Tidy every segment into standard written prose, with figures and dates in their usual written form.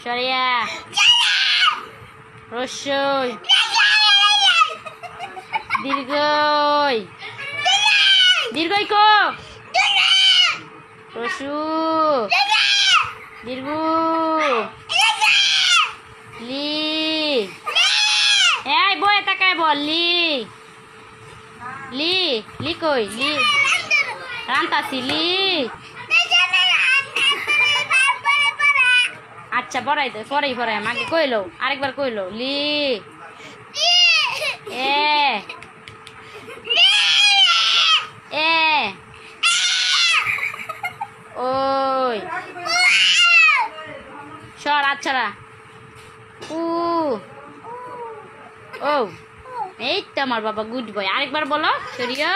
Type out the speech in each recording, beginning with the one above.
সরিয়া রস্যই দীর্ঘই দীর্ঘই কো রসু দীর্ঘ লি এই বই তাকায় বল লি লি লি কই লি রান্তাছি লি আচ্ছা পড়াই দে পড়াই পড়াই আমাকে কইলো আরেকবার কইলো লি এ এ ওই সর আচ্ছা উ ও এই তো আমার বাবা গুড বয় আরেকবার বলো সরিয়া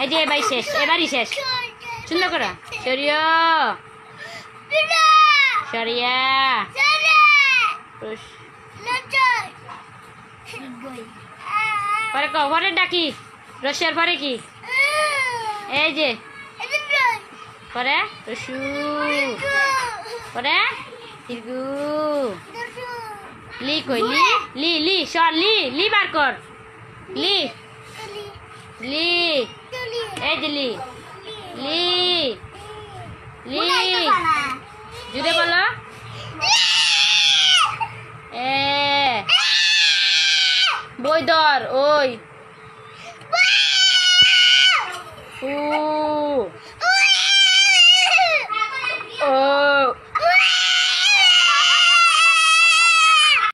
এই যে এবারই শেষ এবারই শেষ সুন্দর করে সরিয়া সরিয়া পরে পরে ডাকি রসের পরে কি এই যে পরে রসু পরে দীর্ঘ লি কই লি লি লি সর লি লি বার কর লি লি এই যে লি লি লি জুড়ে বলো এ বই ধর ওই উ